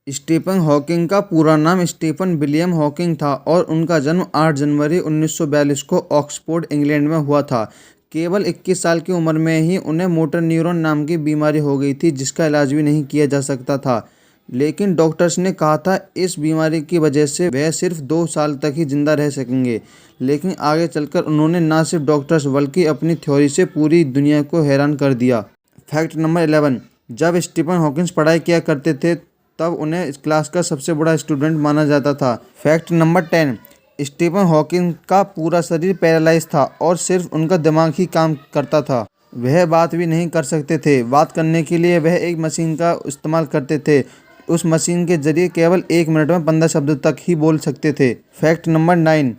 Stephen Hawking का पूरा नाम स्टीफन विलियम हॉकिंग था और उनका जन्म 8 जनवरी 1942 को ऑक्सफोर्ड, इंग्लैंड में हुआ था। केवल 21 साल की उम्र में ही उन्हें मोटर न्यूरॉन नाम की बीमारी हो गई थी, जिसका इलाज भी नहीं किया जा सकता था। लेकिन डॉक्टर्स ने कहा था इस बीमारी की वजह से वह सिर्फ 2 साल तक ही जिंदा रह सकेंगे। लेकिन आगे चलकर उन्होंने न सिर्फ डॉक्टर्स बल्कि अपनी थ्योरी से पूरी दुनिया को हैरान कर दिया। Fact number 11। जब स्टीफन हॉकिंस पढ़ाई किया करते थे तब उन्हें इस क्लास का सबसे बड़ा स्टूडेंट माना जाता था। Fact number 10। स्टीफन हॉकिंग का पूरा शरीर पैरालाइज था और सिर्फ उनका दिमाग ही काम करता था। वह बात भी नहीं कर सकते थे। बात करने के लिए वह एक मशीन का इस्तेमाल करते थे। उस मशीन के जरिए केवल 1 मिनट में 15 शब्द तक ही बोल सकते थे। Fact number 9।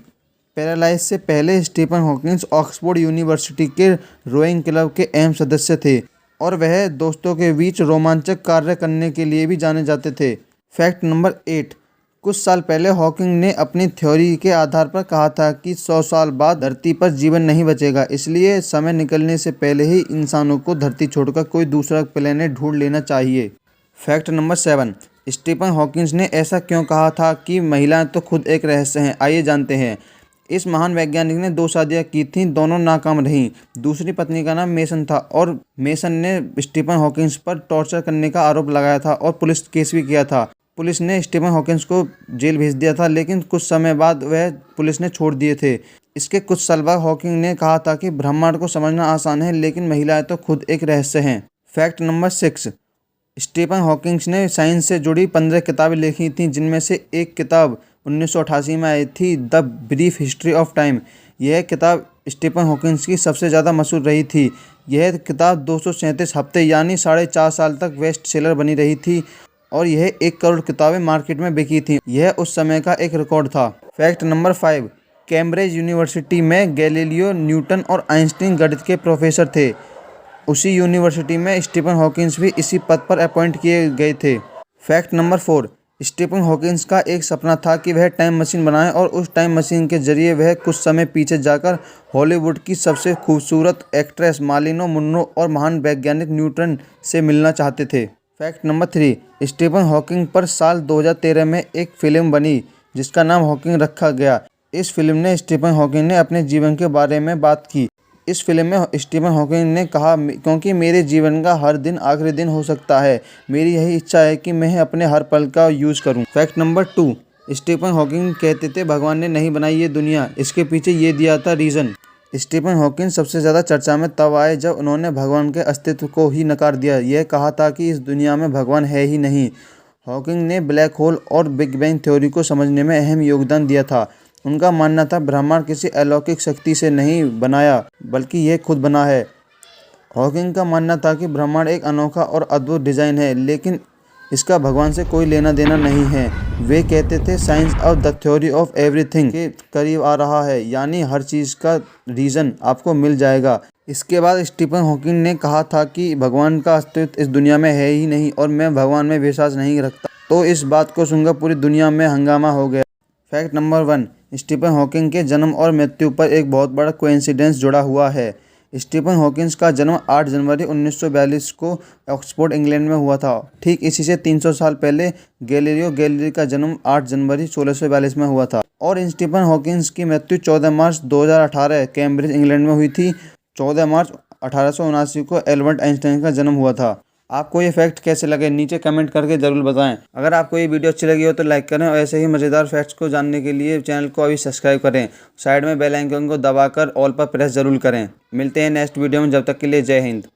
पैरालाइज से पहले स्टीफन हॉकिंस ऑक्सफोर्ड यूनिवर्सिटी के रोइंग क्लब के अहम सदस्य थे और वह दोस्तों के बीच रोमांचक कार्य करने के लिए भी जाने जाते थे। Fact number 8। कुछ साल पहले हॉकिंग ने अपनी थ्योरी के आधार पर कहा था कि 100 साल बाद धरती पर जीवन नहीं बचेगा, इसलिए समय निकलने से पहले ही इंसानों को धरती छोड़कर कोई दूसरा प्लेनेट ढूंढ लेना चाहिए। Fact number 7। स्टीफन हॉकिंस ने ऐसा क्यों कहा था कि महिलाएं तो खुद एक रहस्य हैं, आइए जानते हैं। इस महान वैज्ञानिक ने 2 शादियां की थीं, दोनों नाकाम रहीं। दूसरी पत्नी का नाम मेसन था और मेसन ने स्टीफन हॉकिंस पर टॉर्चर करने का आरोप लगाया था और पुलिस केस भी किया था। पुलिस ने स्टीफन हॉकिंस को जेल भेज दिया था, लेकिन कुछ समय बाद वह पुलिस ने छोड़ दिए थे। इसके कुछ साल बाद हॉकिंग ने कहा था कि ब्रह्मांड को समझना आसान है, लेकिन महिलाएं तो खुद एक रहस्य हैं। Fact number 6। स्टीफन हॉकिंस ने साइंस से जुड़ी 15 किताबें लिखी थीं, जिनमें से एक किताब 1988 में आई थी, the brief history of time. यह किताब स्टीफन हॉकिंस की सबसे ज़्यादा मशहूर रही थी। यह किताब 237 हफ्ते यानी 4.5 साल तक बेस्ट सेलर बनी रही थी और यह 1 करोड़ किताबें मार्केट में बिकी थीं। यह उस समय का एक रिकॉर्ड था। Fact number 5। कैम्ब्रिज यूनिवर्सिटी में गैलीलियो, न्यूटन और आइंस्टीन गणित के प्रोफेसर थे। उसी यूनिवर्सिटी में स्टीफन हॉकिंस भी इसी पद पर अपॉइंट किए गए थे। Fact number 4। स्टीफन हॉकिंस का एक सपना था कि वह टाइम मशीन बनाए और उस टाइम मशीन के जरिए वह कुछ समय पीछे जाकर हॉलीवुड की सबसे खूबसूरत एक्ट्रेस मार्लिन मोनरो और महान वैज्ञानिक न्यूटन से मिलना चाहते थे। Fact number 3। स्टीफन हॉकिंग पर साल 2013 में एक फिल्म बनी जिसका नाम हॉकिंग रखा गया। इस फिल्म ने स्टीफन हॉकिंग ने अपने जीवन के बारे में बात की। इस फिल्म में स्टीफन हॉकिंग ने कहा, क्योंकि मेरे जीवन का हर दिन आखिरी दिन हो सकता है, मेरी यही इच्छा है कि मैं अपने हर पल का यूज़ करूं। Fact number 2। स्टीफन हॉकिंग कहते थे भगवान ने नहीं बनाई ये दुनिया, इसके पीछे ये दिया था रीज़न। स्टीफन हॉकिंग सबसे ज़्यादा चर्चा में तब आए जब उन्होंने भगवान के अस्तित्व को ही नकार दिया। यह कहा था कि इस दुनिया में भगवान है ही नहीं। हॉकिंग ने ब्लैक होल और बिग बैंग थ्योरी को समझने में अहम योगदान दिया था। उनका मानना था ब्रह्मांड किसी अलौकिक शक्ति से नहीं बनाया, बल्कि यह खुद बना है। हॉकिंग का मानना था कि ब्रह्मांड एक अनोखा और अद्भुत डिज़ाइन है, लेकिन इसका भगवान से कोई लेना देना नहीं है। वे कहते थे science of the theory of everything के करीब आ रहा है, यानी हर चीज़ का रीज़न आपको मिल जाएगा। इसके बाद स्टीफन हॉकिंग ने कहा था कि भगवान का अस्तित्व इस दुनिया में है ही नहीं और मैं भगवान में विश्वास नहीं रखता। तो इस बात को सुनकर पूरी दुनिया में हंगामा हो गया। Fact number 1। स्टीफन हॉकिंग के जन्म और मृत्यु पर एक बहुत बड़ा कोइंसिडेंस जुड़ा हुआ है। स्टीफन हॉकिंस का जन्म 8 जनवरी 1942 को ऑक्सफोर्ड, इंग्लैंड में हुआ था। ठीक इसी से 300 साल पहले गैलीलियो गैलीली का जन्म 8 जनवरी 1642 में हुआ था और स्टीफन हॉकिंस की मृत्यु 14 मार्च 2018 कैम्ब्रिज, इंग्लैंड में हुई थी। 14 मार्च 1879 को एल्बर्ट आइंस्टाइन का जन्म हुआ था। आपको ये फैक्ट कैसे लगे नीचे कमेंट करके ज़रूर बताएं। अगर आपको ये वीडियो अच्छी लगी हो तो लाइक करें और ऐसे ही मज़ेदार फैक्ट्स को जानने के लिए चैनल को अभी सब्सक्राइब करें। साइड में बेल आइकन को दबाकर ऑल पर प्रेस ज़रूर करें। मिलते हैं नेक्स्ट वीडियो में, जब तक के लिए जय हिंद।